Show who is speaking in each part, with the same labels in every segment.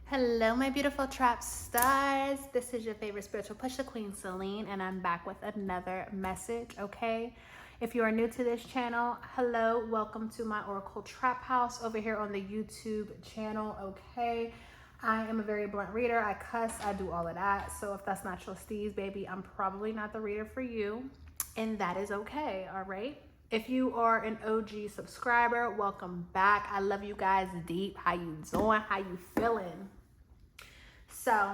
Speaker 1: Hello, my beautiful trap stars. This is your favorite spiritual pusher, Queen Celine, and I'm back with another message, okay? If you are new to this channel, hello, welcome to my Oracle Traphouse over here on the YouTube channel, okay? I am a very blunt reader. I cuss, I do all of that. So if that's not your steez, baby, I'm probably not the reader for you, and that is okay, all right? If you are an OG subscriber, welcome back. I love you guys deep. How you doing? How you feeling? So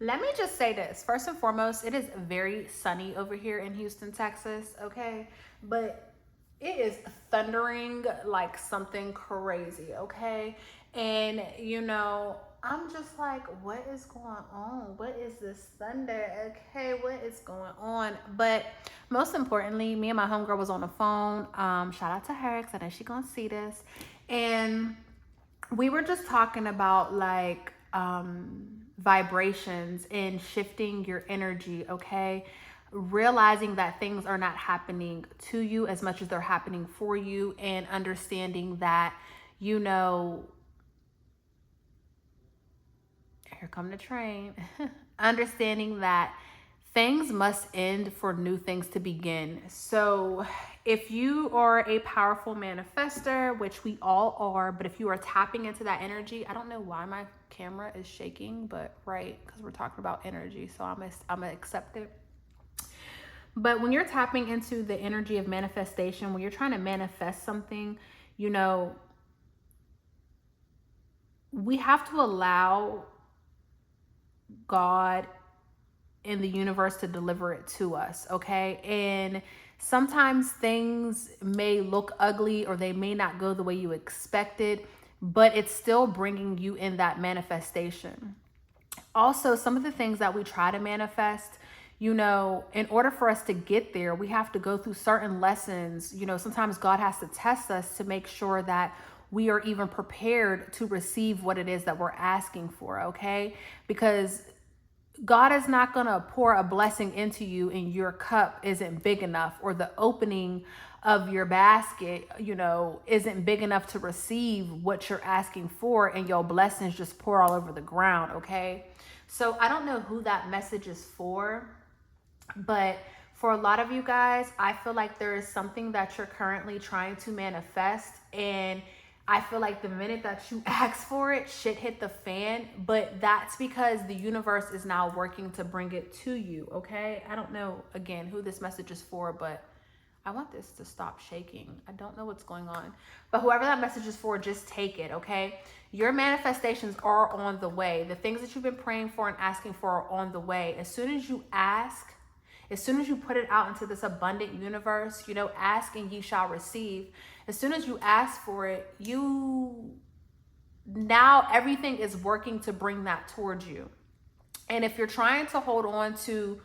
Speaker 1: let me just say this. First and foremost, it is very sunny over here in Houston, Texas, okay? But it is thundering like something crazy, okay? And I'm just like, what is going on? What is this thunder? Okay, what is going on? But most importantly, me and my homegirl was on the phone. Shout out to her, because I know she gonna see this. And we were just talking about like vibrations and shifting your energy, okay? Realizing that things are not happening to you as much as they're happening for you, and understanding that, here come the train. Understanding that things must end for new things to begin. So if you are a powerful manifester, which we all are, but if you are tapping into that energy, I don't know why my camera is shaking, but right, because we're talking about energy, so I'm gonna accept it. But when you're tapping into the energy of manifestation, when you're trying to manifest something, we have to allow God in the universe to deliver it to us, okay? And sometimes things may look ugly, or they may not go the way you expected, but it's still bringing you in that manifestation. Also, some of the things that we try to manifest, in order for us to get there, we have to go through certain lessons. Sometimes God has to test us to make sure that we are even prepared to receive what it is that we're asking for, okay? Because God is not going to pour a blessing into you and your cup isn't big enough, or the opening of your basket, isn't big enough to receive what you're asking for, and your blessings just pour all over the ground, okay? So I don't know who that message is for, but for a lot of you guys, I feel like there is something that you're currently trying to manifest, and I feel like the minute that you ask for it, shit hit the fan. But that's because the universe is now working to bring it to you, okay? I don't know, again, who this message is for, but I want this to stop shaking. I don't know what's going on. But whoever that message is for, just take it, okay? Your manifestations are on the way. The things that you've been praying for and asking for are on the way. As soon as you ask, as soon as you put it out into this abundant universe, ask and ye shall receive. As soon as you ask for it, now everything is working to bring that towards you. And if you're trying to hold on to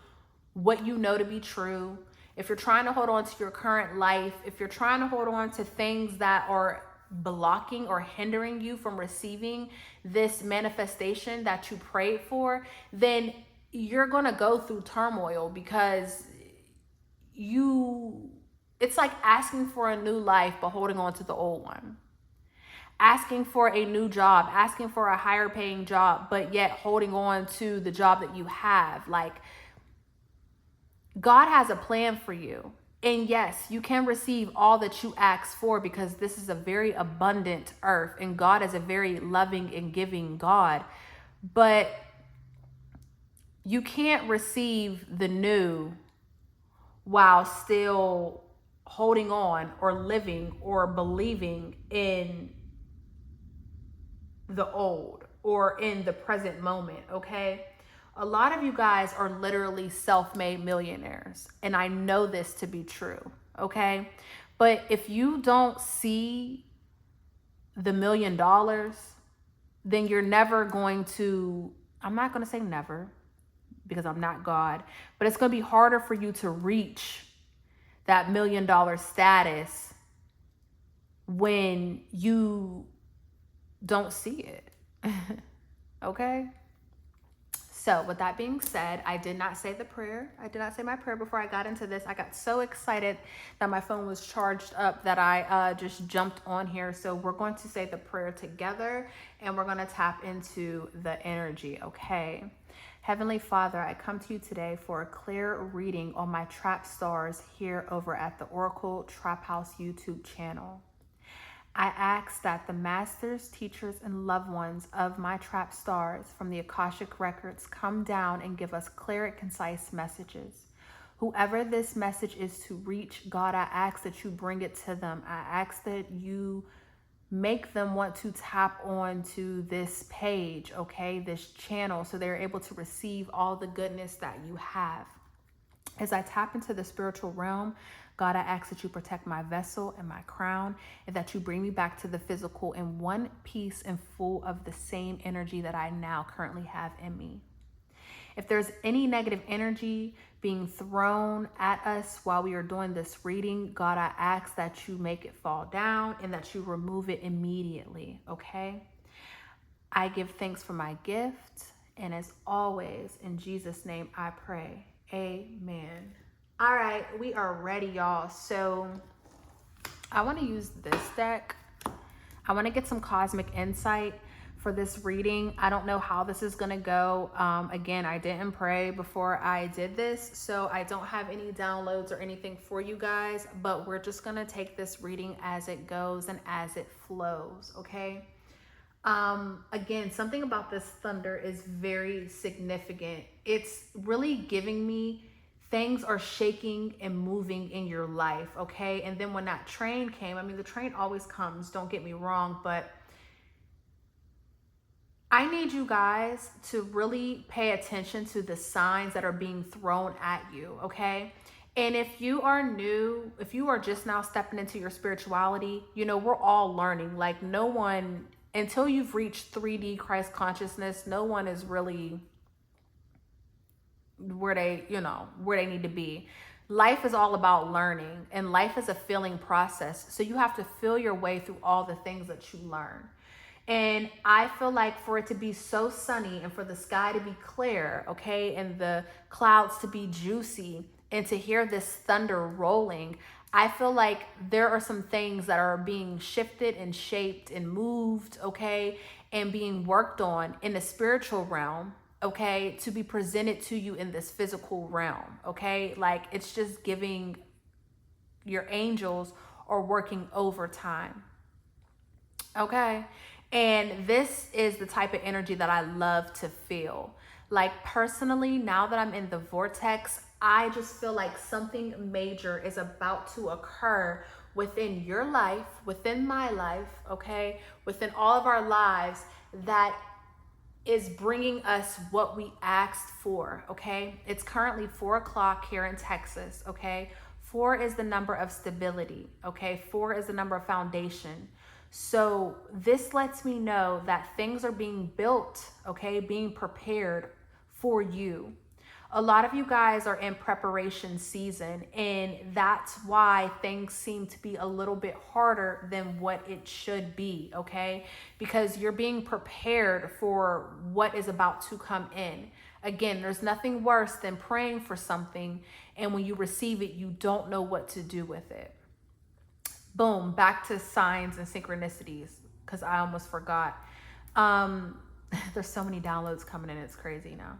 Speaker 1: what you know to be true, if you're trying to hold on to your current life, if you're trying to hold on to things that are blocking or hindering you from receiving this manifestation that you prayed for, then you're going to go through turmoil, because it's like asking for a new life but holding on to the old one. Asking for a new job, asking for a higher paying job, but yet holding on to the job that you have. Like, God has a plan for you. And yes, you can receive all that you ask for, because this is a very abundant earth, and God is a very loving and giving God. But you can't receive the new while still holding on or living or believing in the old or in the present moment, okay? A lot of you guys are literally self-made millionaires, and I know this to be true, okay? But if you don't see the $1 million, then you're never going to, I'm not going to say never, because I'm not God, but it's going to be harder for you to reach that $1 million status when you don't see it. Okay? So with that being said, I did not say the prayer. I did not say my prayer before I got into this. I got so excited that my phone was charged up that I just jumped on here. So we're going to say the prayer together and we're going to tap into the energy, okay? Heavenly Father, I come to you today for a clear reading on my trap stars here over at the Oracle Traphouse YouTube channel. I ask that the masters, teachers, and loved ones of my trap stars from the Akashic records come down and give us clear and concise messages. Whoever this message is to reach, God, I ask that you bring it to them. I ask that you make them want to tap on to this page, okay, this channel, so they're able to receive all the goodness that you have. As I tap into the spiritual realm, God, I ask that you protect my vessel and my crown, and that you bring me back to the physical in one piece and full of the same energy that I now currently have in me. If there's any negative energy being thrown at us while we are doing this reading, God, I ask that you make it fall down and that you remove it immediately, okay? I give thanks for my gift, and as always, in Jesus' name I pray. Amen. All right, we are ready, y'all. So I want to use this deck. I want to get some cosmic insight for this reading. I don't know how this is going to go. Again, I didn't pray before I did this, so I don't have any downloads or anything for you guys, but we're just going to take this reading as it goes and as it flows, okay? Again, something about this thunder is very significant. It's really giving me things are shaking and moving in your life, okay? And then when that train came, I mean, the train always comes, don't get me wrong, but I need you guys to really pay attention to the signs that are being thrown at you, okay? And if you are new, if you are just now stepping into your spirituality, you know, we're all learning. Like, no one, until you've reached 3D Christ consciousness, no one is really where they, you know, where they need to be. Life is all about learning, and life is a feeling process. So you have to feel your way through all the things that you learn. And I feel like for it to be so sunny and for the sky to be clear, okay, and the clouds to be juicy and to hear this thunder rolling, I feel like there are some things that are being shifted and shaped and moved, okay, and being worked on in the spiritual realm, okay, to be presented to you in this physical realm, okay? Like, it's just giving your angels are working overtime, okay? And this is the type of energy that I love to feel. Like, personally, now that I'm in the vortex, I just feel like something major is about to occur within your life, within my life, okay, within all of our lives, that is bringing us what we asked for, okay? It's currently 4 o'clock here in Texas, okay? 4 is the number of stability, okay? 4 is the number of foundation. So this lets me know that things are being built, okay? Being prepared for you. A lot of you guys are in preparation season, and that's why things seem to be a little bit harder than what it should be, okay? Because you're being prepared for what is about to come in. Again, there's nothing worse than praying for something, and when you receive it, you don't know what to do with it. Boom, back to signs and synchronicities, because I almost forgot. There's so many downloads coming in, it's crazy now.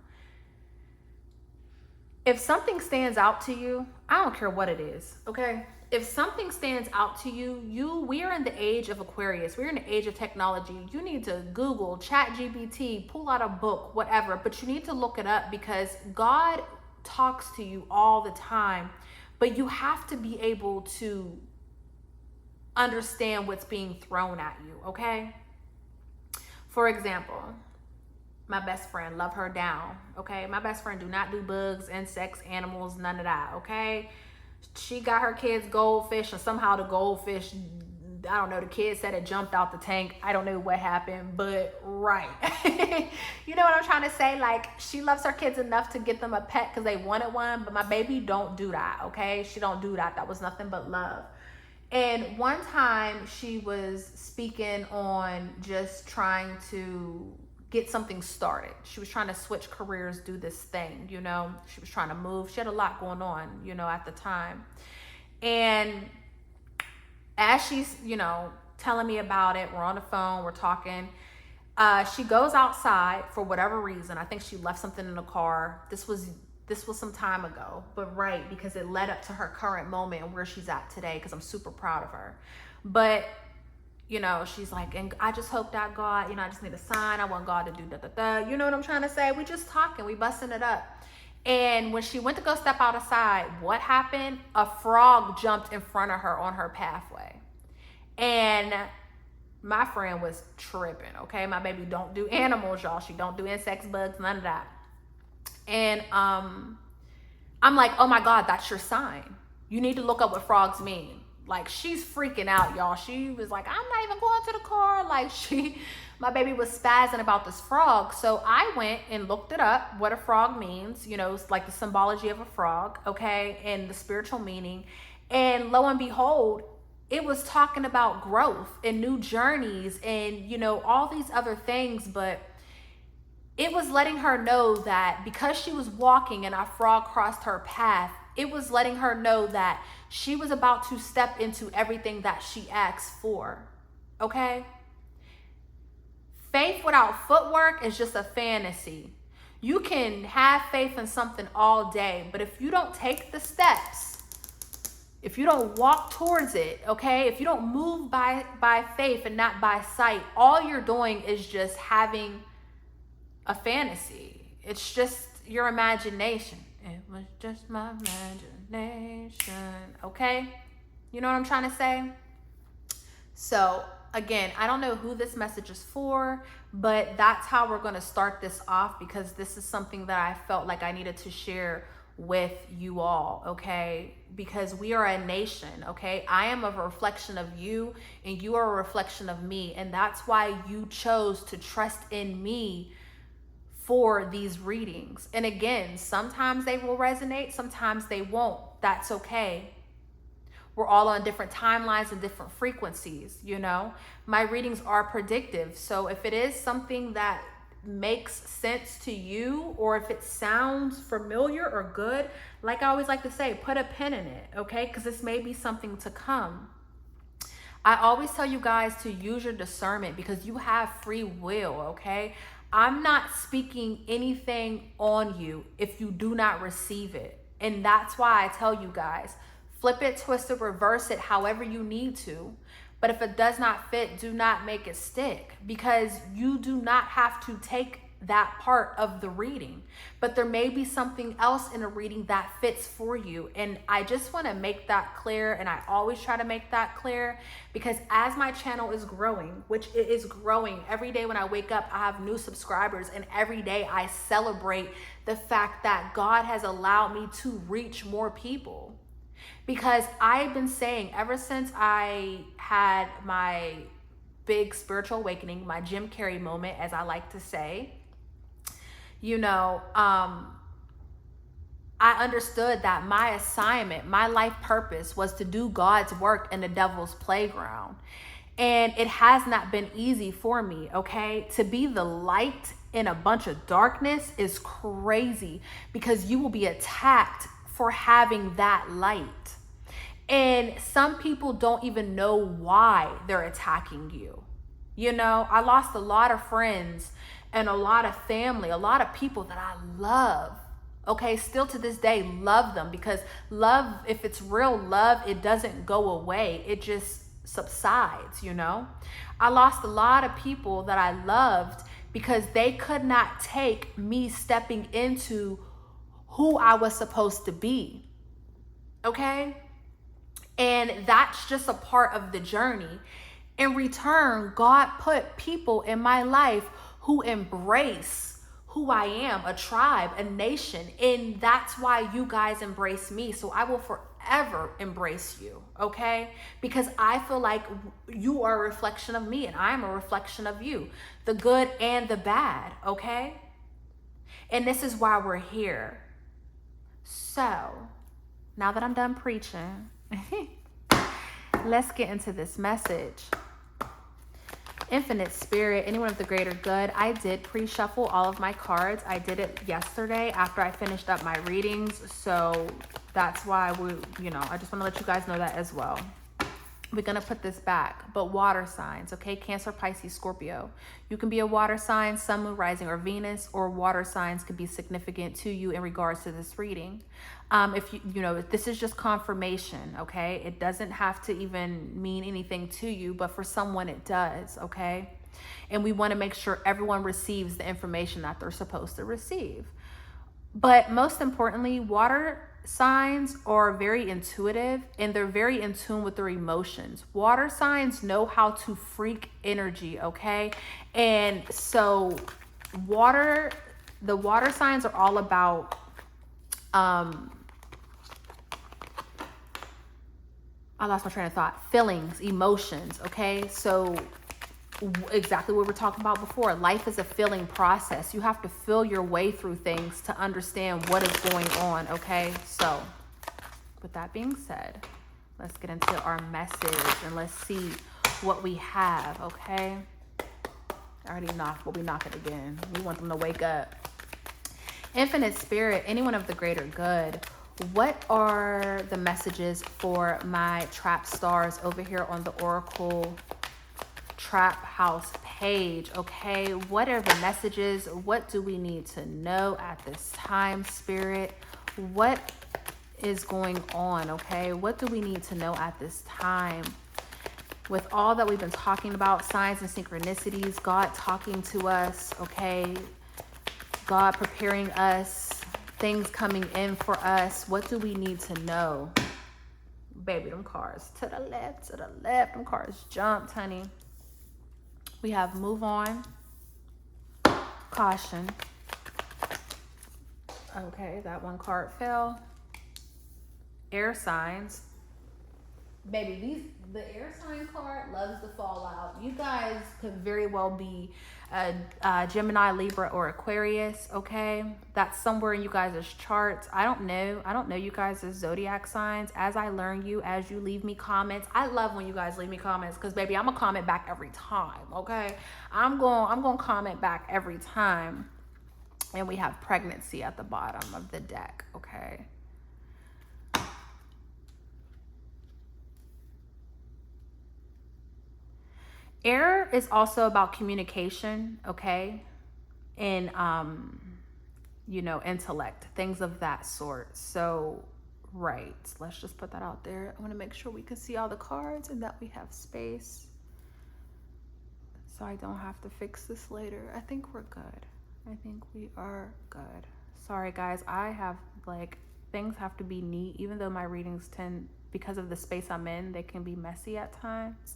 Speaker 1: If something stands out to you, I don't care what it is, okay? If something stands out to you, we are in the age of Aquarius. We're in the age of technology. You need to Google, ChatGPT, pull out a book, whatever, but you need to look it up because God talks to you all the time, but you have to be able to understand what's being thrown at you, okay? For example, my best friend, love her down, okay? My best friend do not do bugs, insects, animals, none of that, okay? She got her kids goldfish, and somehow the goldfish, I don't know, the kid said it jumped out the tank. I don't know what happened, but right. You know what I'm trying to say? Like, she loves her kids enough to get them a pet because they wanted one, but my baby don't do that, okay? She don't do that. That was nothing but love. And one time she was speaking on just trying to get something started. She was trying to switch careers, do this thing, you know. She was trying to move. She had a lot going on, you know, at the time. And as she's, you know, telling me about it, we're on the phone, we're talking. She goes outside for whatever reason. I think she left something in the car. This was some time ago, but right, because it led up to her current moment and where she's at today, because I'm super proud of her. But, you know, she's like, and I just hope that God, you know, I just need a sign. I want God to do da-da-da. You know what I'm trying to say? We just talking, we busting it up. And when she went to go step outside, what happened? A frog jumped in front of her on her pathway. And my friend was tripping, okay? My baby don't do animals, y'all. She don't do insects, bugs, none of that. And I'm like, oh my God, that's your sign. You need to look up what frogs mean. Like, she's freaking out, y'all. She was like, I'm not even going to the car. Like, my baby was spazzing about this frog. So I went and looked it up, what a frog means. You know, it's like the symbology of a frog, okay? And the spiritual meaning. And lo and behold, it was talking about growth and new journeys and, you know, all these other things. But it was letting her know that because she was walking and a frog crossed her path, it was letting her know that she was about to step into everything that she asked for, okay? Faith without footwork is just a fantasy. You can have faith in something all day, but if you don't take the steps, if you don't walk towards it, okay? If you don't move by faith and not by sight, all you're doing is just having a fantasy. It's just your imagination. It was just my imagination, okay? You know what I'm trying to say? So again, I don't know who this message is for, but that's how we're going to start this off, because this is something that I felt like I needed to share with you all, okay? Because we are a nation, okay? I am a reflection of you and you are a reflection of me, and that's why you chose to trust in me for these readings. And again, sometimes they will resonate, sometimes they won't. That's okay. We're all on different timelines and different frequencies, you know? My readings are predictive. So if it is something that makes sense to you, or if it sounds familiar or good, like I always like to say, put a pin in it, okay? Because this may be something to come. I always tell you guys to use your discernment because you have free will, okay? I'm not speaking anything on you if you do not receive it. And that's why I tell you guys, flip it, twist it, reverse it, however you need to. But if it does not fit, do not make it stick, because you do not have to take that part of the reading. But there may be something else in a reading that fits for you. And I just want to make that clear. And I always try to make that clear, because as my channel is growing, which it is growing every day when I wake up, I have new subscribers. And every day I celebrate the fact that God has allowed me to reach more people. Because I've been saying ever since I had my big spiritual awakening, my Jim Carrey moment, as I like to say, you know, I understood that my assignment, my life purpose was to do God's work in the devil's playground. And it has not been easy for me, okay? To be the light in a bunch of darkness is crazy, because you will be attacked for having that light. And some people don't even know why they're attacking you. You know, I lost a lot of friends and a lot of family, a lot of people that I love. Okay, still to this day, love them, because love, if it's real love, it doesn't go away. It just subsides, you know. I lost a lot of people that I loved because they could not take me stepping into who I was supposed to be. Okay? And that's just a part of the journey. In return, God put people in my life who embrace who I am, a tribe, a nation. And that's why you guys embrace me. So I will forever embrace you, okay? Because I feel like you are a reflection of me and I'm a reflection of you, the good and the bad, okay? And this is why we're here. So now that I'm done preaching, let's get into this message. Infinite Spirit, anyone of the greater good, I did pre-shuffle all of my cards. I did it yesterday after I finished up my readings. So that's why I just want to let you guys know that as well. We're going to put this back, but water signs, okay? Cancer, Pisces, Scorpio. You can be a water sign, Sun, Moon, Rising, or Venus, or water signs could be significant to you in regards to this reading. If this is just confirmation, okay? It doesn't have to even mean anything to you, but for someone it does, okay? And we want to make sure everyone receives the information that they're supposed to receive. But most importantly, water signs are very intuitive and they're very in tune with their emotions. Water signs know how to freak energy, okay? And so the water signs are all about I lost my train of thought. Feelings, emotions, okay? So exactly what we were talking about before. Life is a feeling process. You have to feel your way through things to understand what is going on, okay? So with that being said, let's get into our message and let's see what we have, okay? I already knocked, but we knock it again. We want them to wake up. Infinite Spirit, anyone of the greater good, what are the messages for my trap stars over here on the Oracle Traphouse page, okay? What are the messages? What do we need to know at this time, Spirit? What is going on, okay? What do we need to know at this time? With all that we've been talking about, signs and synchronicities, God talking to us, okay? God preparing us, things coming in for us. What do we need to know? Baby, them cars to the left, them cars jumped, honey. We have move on, caution. Okay, that one card fell. Air signs. Baby, the air sign card loves to fall out. You guys could very well be a Gemini, Libra, or Aquarius, okay? That's somewhere in you guys' charts. I don't know you guys' zodiac signs. As I learn you, as you leave me comments. I love when you guys leave me comments because, baby, I'm gonna comment back every time, okay? I'm gonna comment back every time. And we have pregnancy at the bottom of the deck, okay? Air is also about communication, okay? And, intellect, things of that sort. So, right, let's just put that out there. I want to make sure we can see all the cards and that we have space. So I don't have to fix this later. I think we're good. I think we are good. Sorry, guys. Things have to be neat, even though my readings because of the space I'm in, they can be messy at times.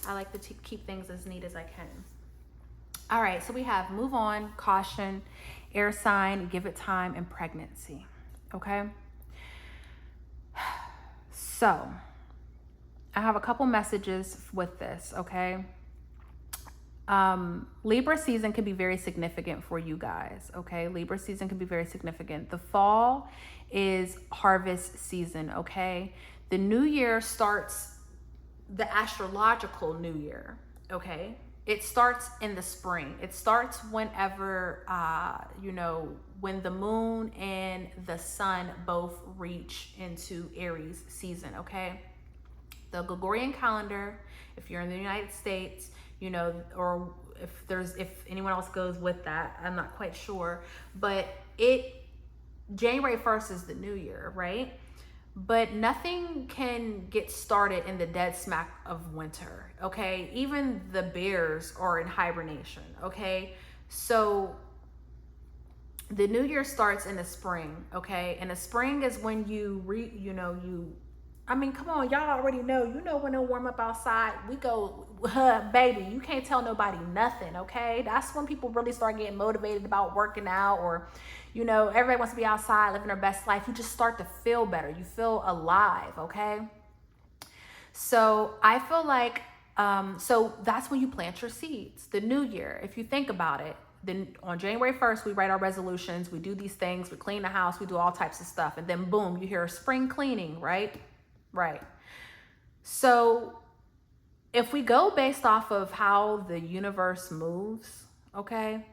Speaker 1: I like to keep things as neat as I can. All right, so we have move on, caution, air sign, give it time, and pregnancy, okay? So I have a couple messages with this, okay? Libra season can be very significant for you guys, okay? Libra season can be very significant. The fall is harvest season, okay? The new year starts the astrological new year, okay? It starts in the spring. It starts whenever, when the moon and the sun both reach into Aries season, okay? The Gregorian calendar, if you're in the United States, or if anyone else goes with that, I'm not quite sure, but January 1st is the new year, right? But nothing can get started in the dead smack of winter, okay? Even the bears are in hibernation, okay? So the new year starts in the spring, okay? And the spring is when come on, y'all already know. When they warm up outside, we go, baby, you can't tell nobody nothing, okay? That's when people really start getting motivated about working out, or, everybody wants to be outside, living their best life. You just start to feel better. You feel alive, okay? So I feel like, so that's when you plant your seeds. The new year, if you think about it, then on January 1st, we write our resolutions. We do these things. We clean the house. We do all types of stuff. And then boom, you hear spring cleaning, right? Right. So if we go based off of how the universe moves, okay,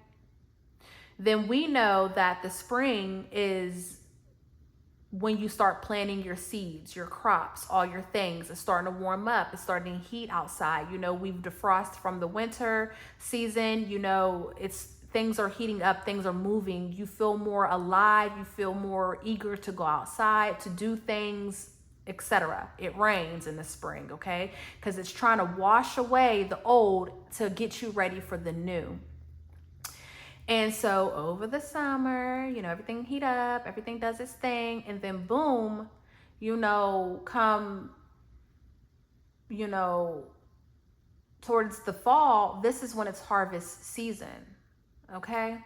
Speaker 1: then we know that the spring is when you start planting your seeds, your crops, all your things. It's starting to warm up. It's starting to heat outside. You know, we've defrosted from the winter season. You know, things are heating up, things are moving. You feel more alive. You feel more eager to go outside, to do things, etc. It rains in the spring, okay? Because it's trying to wash away the old to get you ready for the new. And so over the summer, you know, everything heat up, everything does its thing, and then boom, you know, come, you know, towards the fall, this is when it's harvest season, okay?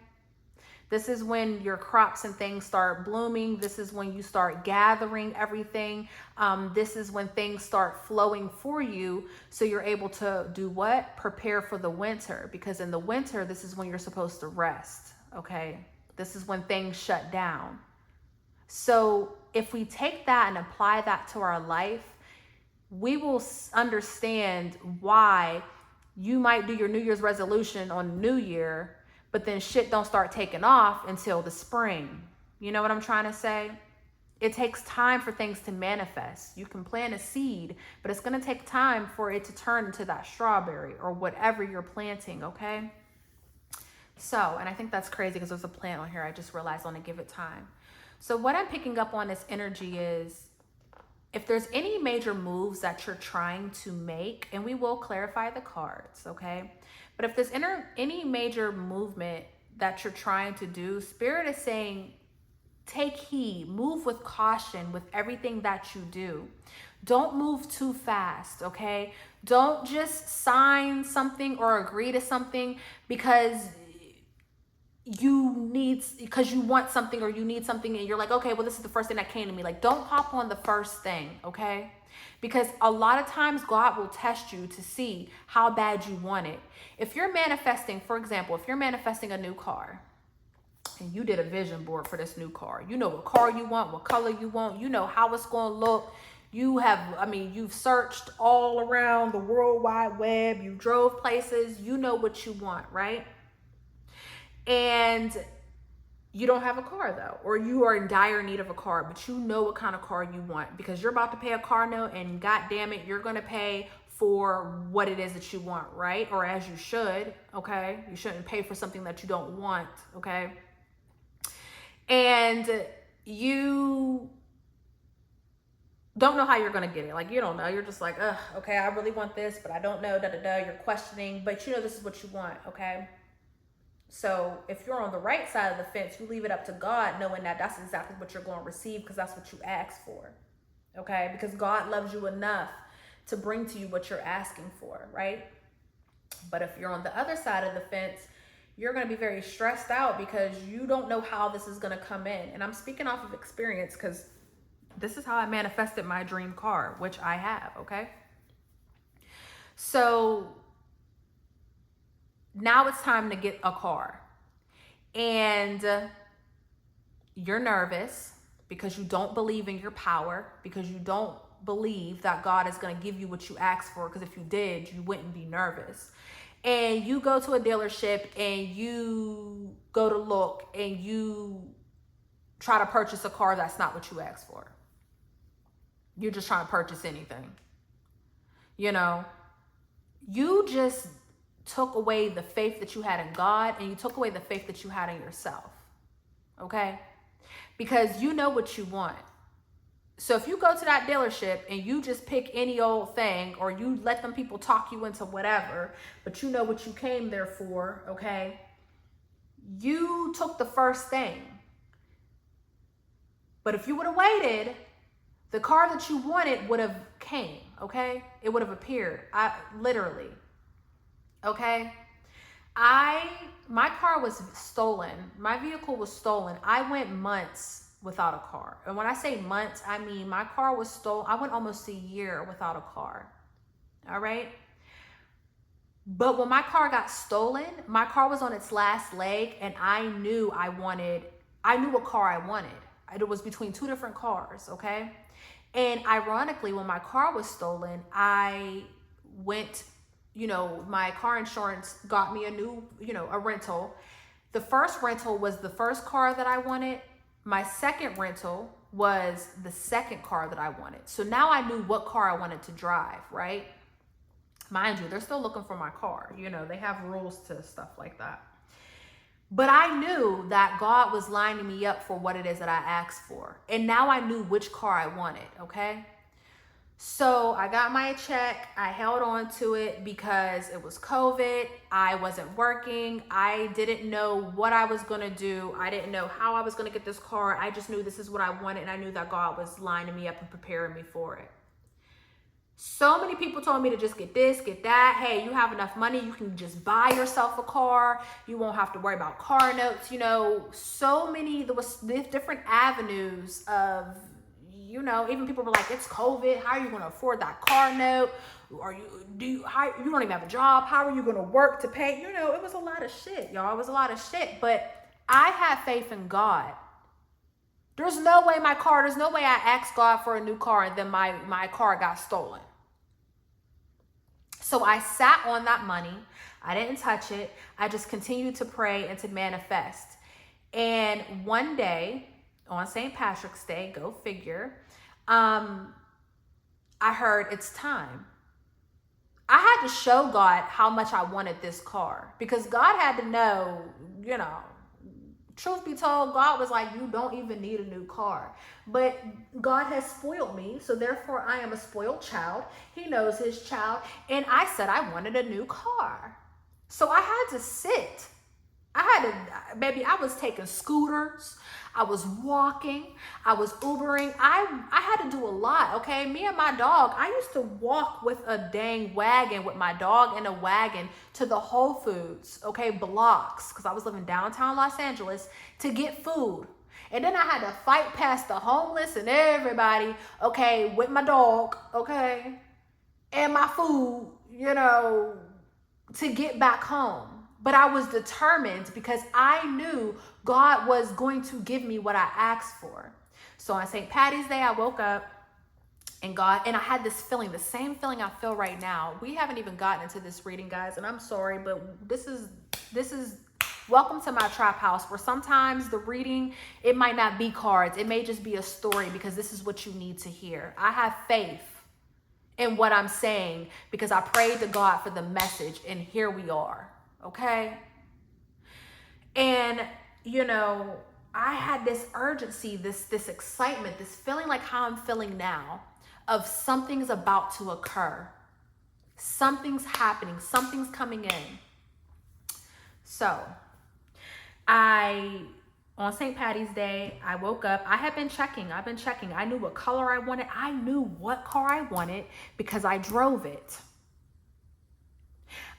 Speaker 1: This is when your crops and things start blooming. This is when you start gathering everything. This is when things start flowing for you. So you're able to do what? Prepare for the winter. Because in the winter, this is when you're supposed to rest. Okay. This is when things shut down. So if we take that and apply that to our life, we will understand why you might do your New Year's resolution on New Year, but then shit don't start taking off until the spring. You know what I'm trying to say? It takes time for things to manifest. You can plant a seed, but it's going to take time for it to turn into that strawberry or whatever you're planting, okay? So, and I think that's crazy because there's a plant on here. I just realized I want to give it time. So what I'm picking up on this energy is, if there's any major moves that you're trying to make, and we will clarify the cards, okay? But if there's any major movement that you're trying to do, Spirit is saying, take heed, move with caution with everything that you do. Don't move too fast, okay? Don't just sign something or agree to something because you want something or you need something and you're like, okay, well, this is the first thing that came to me. Like, don't hop on the first thing, okay? Because a lot of times God will test you to see how bad you want it. If you're manifesting, for example, if you're manifesting a new car and you did a vision board for this new car, you know what car you want, what color you want, you know how it's going to look. You've searched all around the World Wide Web, you drove places, you know what you want, right? And you don't have a car though, or you are in dire need of a car, but you know what kind of car you want because you're about to pay a car note and God damn it, you're going to pay for what it is that you want, right? Or as you should, okay? You shouldn't pay for something that you don't want, okay? And you don't know how you're going to get it. Like, you don't know. You're just like, okay, I really want this, but I don't know, You're questioning, but you know this is what you want, okay? So if you're on the right side of the fence, you leave it up to God, knowing that that's exactly what you're going to receive because that's what you asked for, okay? Because God loves you enough to bring to you what you're asking for, right? But if you're on the other side of the fence, you're going to be very stressed out because you don't know how this is going to come in. And I'm speaking off of experience because this is how I manifested my dream car, which I have, okay? So now it's time to get a car. And you're nervous because you don't believe in your power, because you don't believe that God is going to give you what you asked for, because if you did, you wouldn't be nervous. And you go to a dealership and you go to look and you try to purchase a car that's not what you asked for. You're just trying to purchase anything. You know, you just took away the faith that you had in God and you took away the faith that you had in yourself. Okay? Because you know what you want. So if you go to that dealership and you just pick any old thing, or you let them people talk you into whatever, but you know what you came there for, okay? You took the first thing. But if you would have waited, the car that you wanted would have came, okay? It would have appeared, literally, okay? My car was stolen. My vehicle was stolen. I went months without a car. And when I say months, I mean my car was stolen. I went almost a year without a car. All right? But when my car got stolen, my car was on its last leg and I knew what car I wanted. It was between two different cars, okay? And ironically, when my car was stolen, I went, my car insurance got me a new, a rental. The first rental was the first car that I wanted. My second rental was the second car that I wanted. So now I knew what car I wanted to drive, right? Mind you, they're still looking for my car. They have rules to stuff like that. But I knew that God was lining me up for what it is that I asked for. And now I knew which car I wanted, okay? So I got my check. I held on to it because it was COVID. I wasn't working. I didn't know what I was going to do. I didn't know how I was going to get this car. I just knew this is what I wanted. And I knew that God was lining me up and preparing me for it. So many people told me to just get this, get that. Hey, you have enough money. You can just buy yourself a car. You won't have to worry about car notes. So many, there was different avenues of, even people were like, it's COVID. How are you going to afford that car note? You don't even have a job. How are you going to work to pay? It was a lot of shit, y'all. It was a lot of shit. But I had faith in God. There's no way I asked God for a new car and then my car got stolen. So I sat on that money. I didn't touch it. I just continued to pray and to manifest. And one day, on St. Patrick's Day, go figure, I heard it's time. I had to show God how much I wanted this car because God had to know, truth be told, God was like, you don't even need a new car. But God has spoiled me, so therefore I am a spoiled child. He knows his child. And I said I wanted a new car. So I had to sit. Baby, I was taking scooters. I was walking. I was Ubering. I had to do a lot, okay? Me and my dog, I used to walk with a dang wagon, with my dog in a wagon to the Whole Foods, okay, blocks, because I was living downtown Los Angeles, to get food. And then I had to fight past the homeless and everybody, okay, with my dog, okay, and my food, to get back home. But I was determined because I knew God was going to give me what I asked for. So on St. Patty's Day, I woke up and I had this feeling, the same feeling I feel right now. We haven't even gotten into this reading, guys, and I'm sorry, but this is welcome to my trap house, where sometimes the reading, it might not be cards. It may just be a story because this is what you need to hear. I have faith in what I'm saying because I prayed to God for the message, and here we are. Okay. And, I had this urgency, this excitement, this feeling like how I'm feeling now of something's about to occur. Something's happening. Something's coming in. So on St. Patty's Day, I woke up. I've been checking. I knew what color I wanted. I knew what car I wanted because I drove it.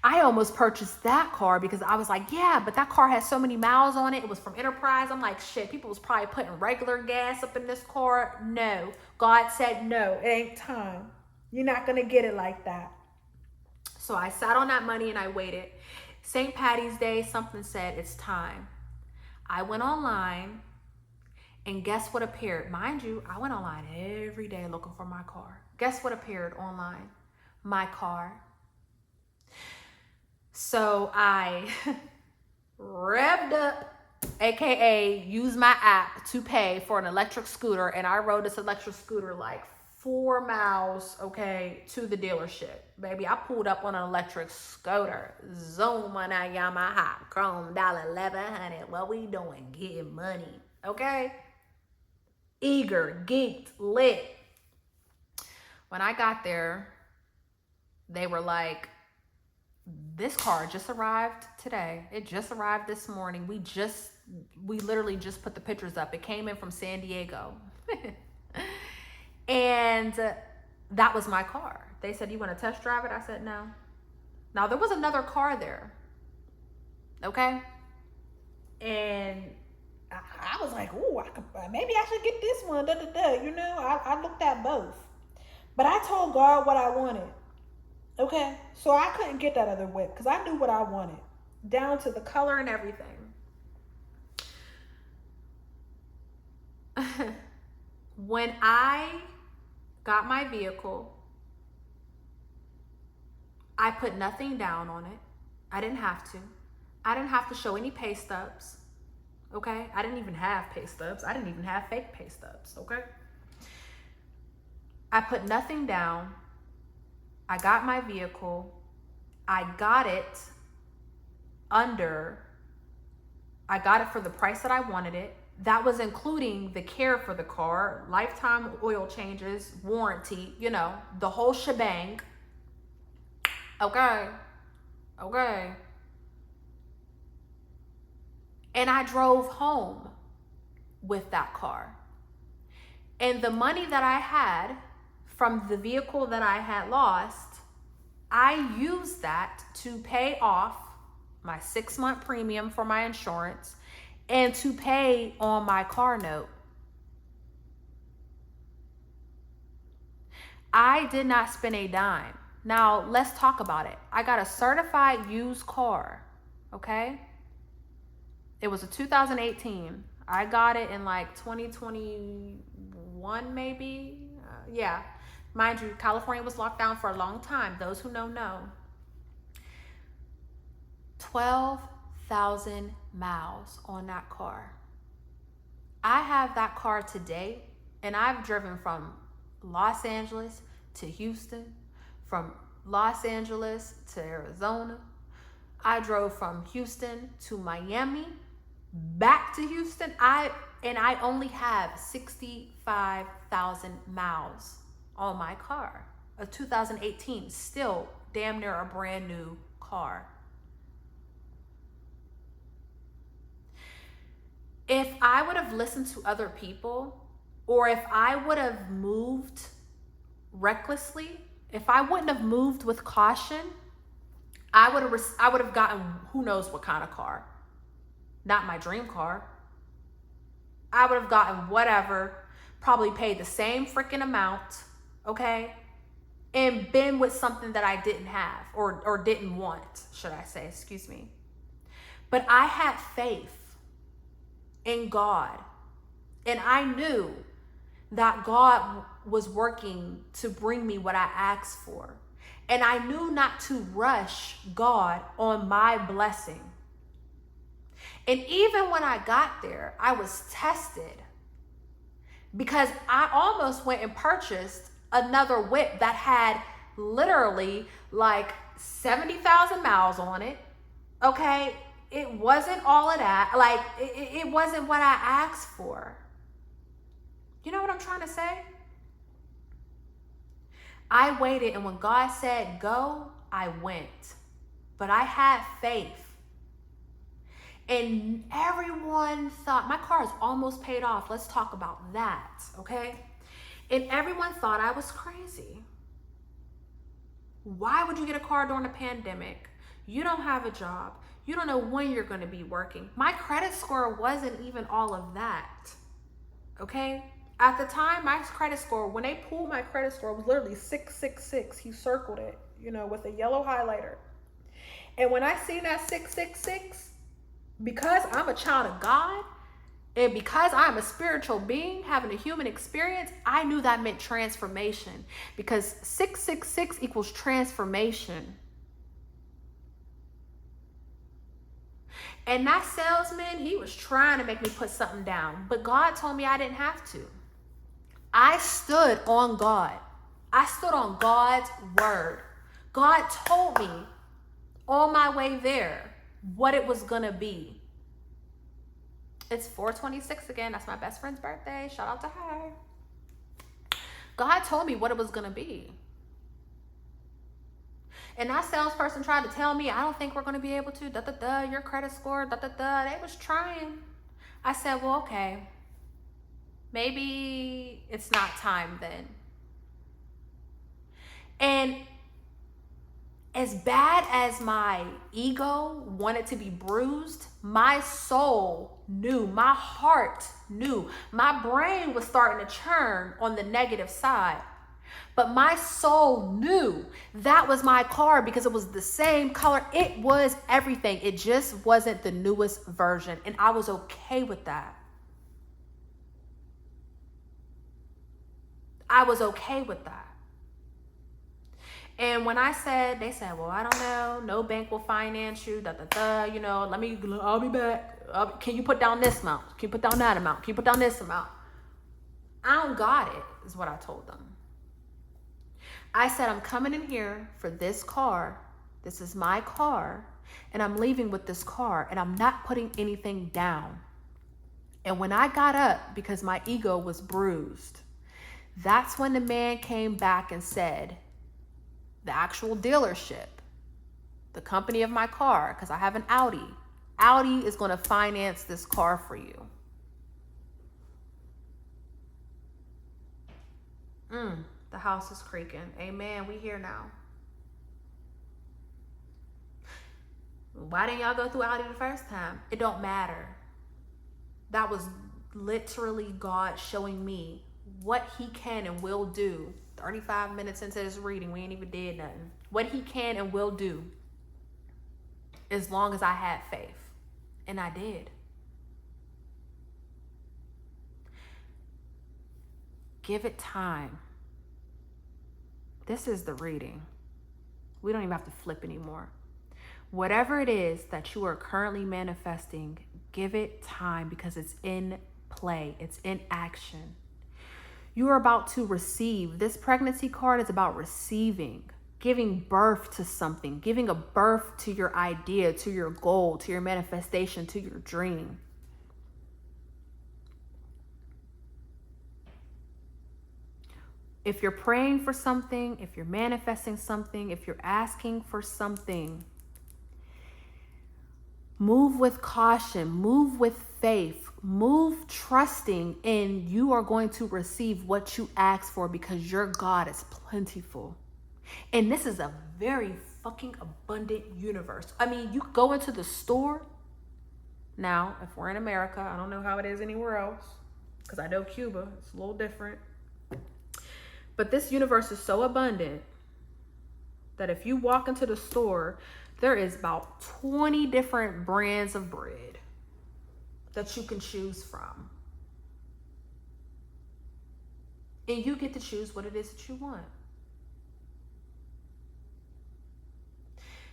Speaker 1: I almost purchased that car because I was like, yeah, but that car has so many miles on it. It was from Enterprise. I'm like, shit, people was probably putting regular gas up in this car. No, God said, no, it ain't time. You're not going to get it like that. So I sat on that money and I waited. St. Patty's Day, something said it's time. I went online and guess what appeared? Mind you, I went online every day looking for my car. Guess what appeared online? My car. So I revved up, AKA used my app to pay for an electric scooter. And I rode this electric scooter like 4 miles, okay, to the dealership. Baby, I pulled up on an electric scooter. Zoom on that Yamaha Chrome $1100. What we doing? Getting money, okay? Eager, geeked, lit. When I got there, they were like, this car just arrived today. It just arrived this morning. We literally just put the pictures up. It came in from San Diego. And that was my car. They said, you want to test drive it? I said, no. Now, there was another car there. Okay? And I was like, ooh, maybe I should get this one. I looked at both. But I told God what I wanted. Okay? So I couldn't get that other whip because I knew what I wanted. Down to the color and everything. When I got my vehicle, I put nothing down on it. I didn't have to. I didn't have to show any pay stubs. Okay? I didn't even have pay stubs. I didn't even have fake pay stubs. Okay? I put nothing down. I got my vehicle. I got it for the price that I wanted it. That was including the care for the car, lifetime oil changes, warranty, the whole shebang. Okay. And I drove home with that car. And the money that I had from the vehicle that I had lost, I used that to pay off my 6-month premium for my insurance and to pay on my car note. I did not spend a dime. Now, let's talk about it. I got a certified used car, okay? It was a 2018. I got it in like 2021, maybe. Yeah. Mind you, California was locked down for a long time. Those who know. 12,000 miles on that car. I have that car today, and I've driven from Los Angeles to Houston, from Los Angeles to Arizona. I drove from Houston to Miami, back to Houston. I only have 65,000 miles on my car. A 2018, still damn near a brand new car. If I would have listened to other people, or if I would have moved recklessly, if I wouldn't have moved with caution, I would have gotten who knows what kind of car. Not my dream car. I would have gotten whatever, probably paid the same freaking amount, okay? And been with something that I didn't have or didn't want, should I say, excuse me. But I had faith in God. And I knew that God was working to bring me what I asked for. And I knew not to rush God on my blessing. And even when I got there, I was tested because I almost went and purchased another whip that had literally like 70,000 miles on it. Okay. It wasn't all of that. Like, it wasn't what I asked for. You know what I'm trying to say? I waited, and when God said go, I went. But I had faith. And everyone thought, my car is almost paid off. Let's talk about that, okay? And everyone thought I was crazy. Why would you get a car during a pandemic? You don't have a job. You don't know when you're going to be working. My credit score wasn't even all of that. Okay? At the time, my credit score, when they pulled my credit score, was literally 666. He circled it, with a yellow highlighter. And when I seen that 666, because I'm a child of God, and because I'm a spiritual being having a human experience, I knew that meant transformation. Because 666 equals transformation. And that salesman, he was trying to make me put something down. But God told me I didn't have to. I stood on God. I stood on God's word. God told me on my way there what it was going to be. It's 4/26 again. That's my best friend's birthday. Shout out to her. God told me what it was going to be. And that salesperson tried to tell me, I don't think we're going to be able to, your credit score, They was trying. I said, well, okay. Maybe it's not time then. And as bad as my ego wanted to be bruised, my soul knew, my heart knew, my brain was starting to churn on the negative side. But my soul knew that was my car because it was the same color. It was everything. It just wasn't the newest version. And I was okay with that. I was okay with that. And when I said, they said, well, I don't know. No bank will finance you. You know, I'll be back. Can you put down this amount? Can you put down that amount? Can you put down this amount? I don't got it, is what I told them. I said, I'm coming in here for this car. This is my car. And I'm leaving with this car. And I'm not putting anything down. And when I got up, because my ego was bruised, that's when the man came back and said, the actual dealership, the company of my car, because I have an Audi. Audi is going to finance this car for you. The house is creaking. Amen. We here now. Why didn't y'all go through Audi the first time? It don't matter. That was literally God showing me what he can and will do. 35 minutes into this reading, we ain't even did nothing. What he can and will do, as long as I had faith. And I did. Give it time. This is the reading. We don't even have to flip anymore. Whatever it is that you are currently manifesting, give it time, because it's in play. It's in action. You are about to receive. This pregnancy card is about receiving, giving birth to something, giving a birth to your idea, to your goal, to your manifestation, to your dream. If you're praying for something, if you're manifesting something, if you're asking for something, move with caution, move with faith, move trusting in you are going to receive what you ask for, because your God is plentiful. And this is a very fucking abundant universe. I mean, you go into the store. Now, if we're in America, I don't know how it is anywhere else, because I know Cuba, it's a little different. But this universe is so abundant that if you walk into the store, there is about 20 different brands of bread that you can choose from. And you get to choose what it is that you want.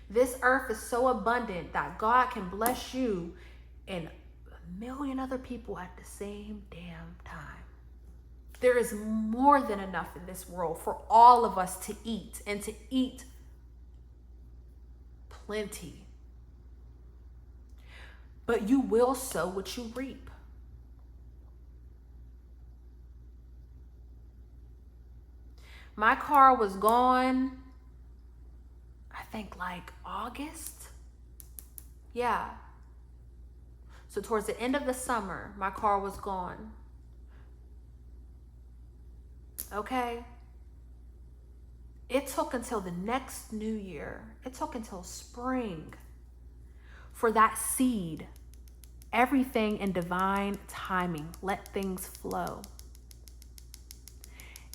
Speaker 1: This earth is so abundant that God can bless you and a million other people at the same damn time. There is more than enough in this world for all of us to eat, and to eat plenty. But you will sow what you reap. My car was gone, I think like August. Yeah. So towards the end of the summer, my car was gone. Okay. It took until the next new year. It took until spring for that seed. Everything in divine timing. Let things flow.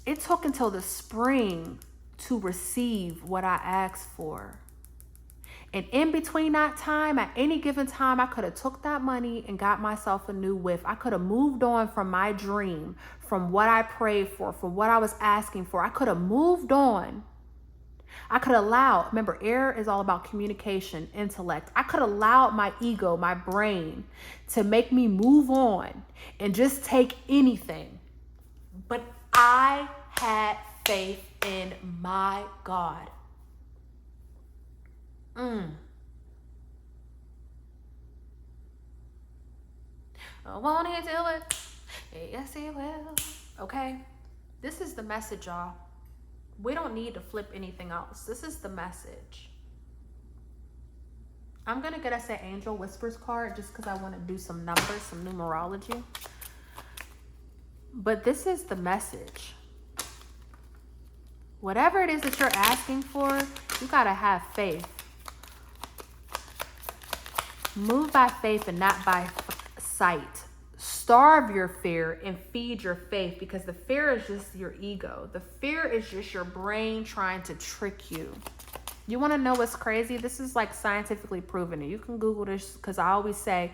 Speaker 1: It took until the spring to receive what I asked for. And in between that time, at any given time, I could have took that money and got myself a new whiff. I could have moved on from my dream, from what I prayed for, from what I was asking for. I could have moved on. I could allow, remember, air is all about communication, intellect. I could allow my ego, my brain, to make me move on and just take anything. But I had faith in my God. Won't he do it? Yes, he will. Okay? This is the message, y'all. We don't need to flip anything else. This is the message. I'm going to get us an Angel Whispers card just because I want to do some numbers, some numerology. But this is the message. Whatever it is that you're asking for, you got to have faith. Move by faith and not by sight. Starve your fear and feed your faith, because the fear is just your ego. The fear is just your brain trying to trick you. You want to know what's crazy? This is like scientifically proven. You can Google this, because I always say,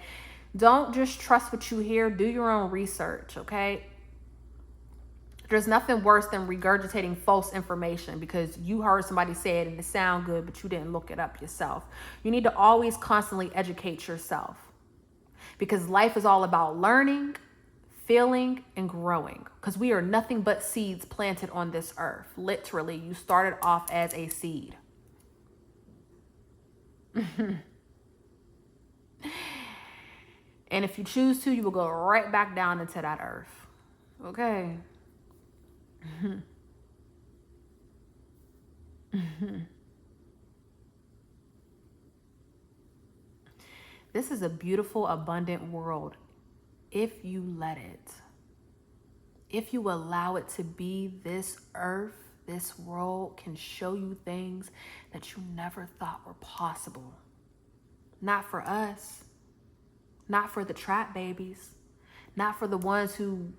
Speaker 1: don't just trust what you hear. Do your own research, okay? There's nothing worse than regurgitating false information because you heard somebody say it and it sound good, but you didn't look it up yourself. You need to always constantly educate yourself because life is all about learning, feeling, and growing because we are nothing but seeds planted on this earth. Literally, you started off as a seed. And if you choose to, you will go right back down into that earth. Okay. This is a beautiful, abundant world if you let it. If you allow it to be, this earth, this world can show you things that you never thought were possible. Not for us. Not for the trap babies. Not for the ones who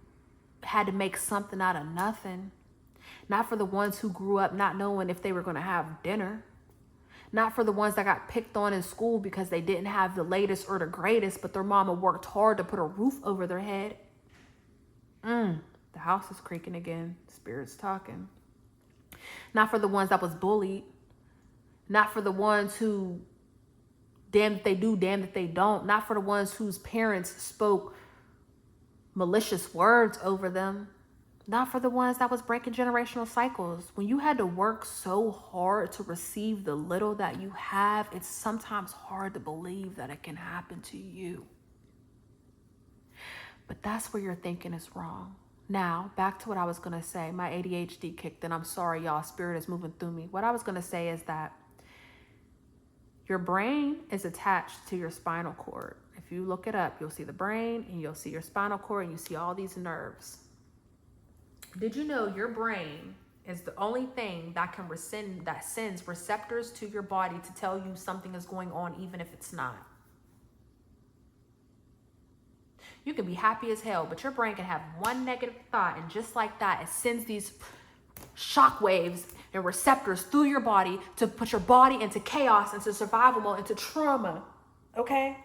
Speaker 1: had to make something out of nothing. Not for the ones who grew up not knowing if they were going to have dinner. Not for the ones that got picked on in school because they didn't have the latest or the greatest, but their mama worked hard to put a roof over their head. The house is creaking again. Spirit's talking. Not for the ones that was bullied. Not for the ones who damn if they do, damn if they don't. Not for the ones whose parents spoke malicious words over them. Not for the ones that was breaking generational cycles. When you had to work so hard to receive the little that you have, it's sometimes hard to believe that it can happen to you. But that's where your thinking is wrong. Now, back to what I was going to say. My ADHD kicked in. I'm sorry, y'all. Spirit is moving through me. What I was going to say is that your brain is attached to your spinal cord. If you look it up, you'll see the brain and you'll see your spinal cord and you see all these nerves. Did you know your brain is the only thing that sends receptors to your body to tell you something is going on, even if it's not? You can be happy as hell, but your brain can have one negative thought, and just like that, it sends these shock waves and receptors through your body to put your body into chaos, into survival mode, into trauma. Okay?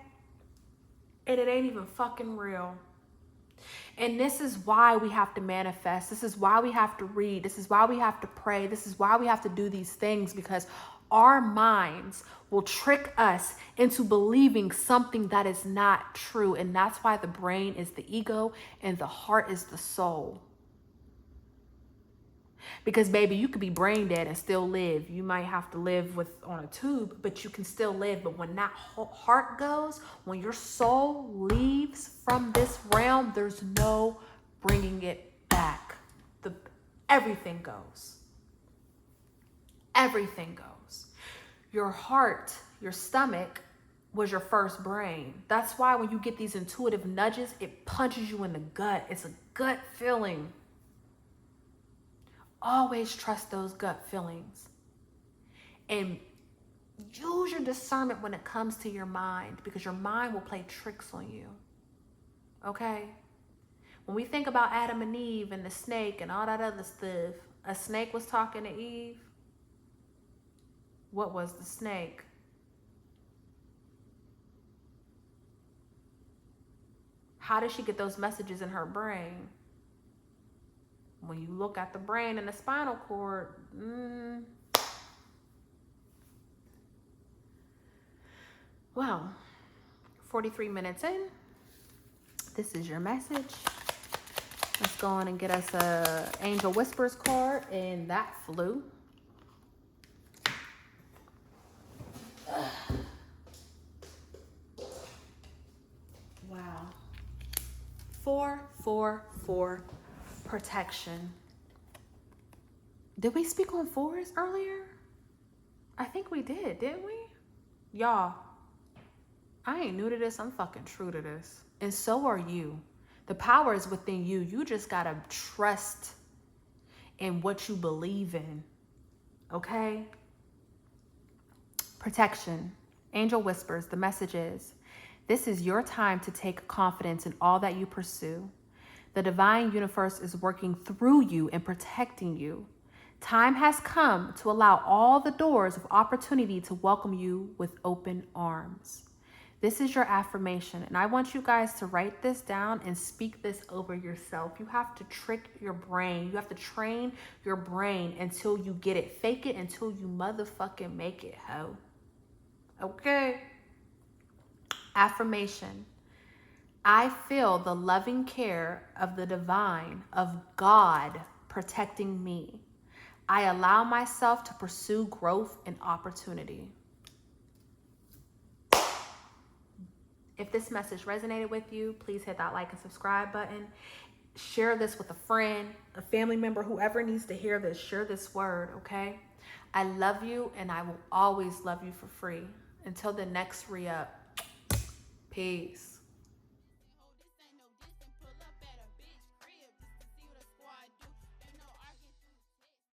Speaker 1: And it ain't even fucking real. And this is why we have to manifest. This is why we have to read. This is why we have to pray. This is why we have to do these things, because our minds will trick us into believing something that is not true. And that's why the brain is the ego and the heart is the soul. Because baby, you could be brain dead and still live. You might have to live on a tube, but you can still live. But when that heart goes, when your soul leaves from this realm, there's no bringing it back. Everything goes. Everything goes. Your heart, your stomach was your first brain. That's why when you get these intuitive nudges, it punches you in the gut. It's a gut feeling. Always trust those gut feelings and use your discernment when it comes to your mind, because your mind will play tricks on you. Okay? When we think about Adam and Eve and the snake and all that other stuff, a snake was talking to Eve. What was the snake? How did she get those messages in her brain? When you look at the brain and the spinal cord, well, 43 minutes in, this is your message. Let's go on and get us a Angel Whispers card, and that flew. Wow. 444. Protection. Did we speak on fours earlier? I think we did, didn't we? Y'all, I ain't new to this. I'm fucking true to this. And so are you. The power is within you. You just gotta trust in what you believe in. Okay? Protection. Angel Whispers. The message is, this is your time to take confidence in all that you pursue. The divine universe is working through you and protecting you. Time has come to allow all the doors of opportunity to welcome you with open arms. This is your affirmation, and I want you guys to write this down and speak this over yourself. You have to trick your brain. You have to train your brain until you get it. Fake it until you motherfucking make it, ho. Okay. Affirmation. I feel the loving care of the divine, of God, protecting me. I allow myself to pursue growth and opportunity. If this message resonated with you, please hit that like and subscribe button. Share this with a friend, a family member, whoever needs to hear this. Share this word, okay? I love you, and I will always love you for free. Until the next re-up. Peace.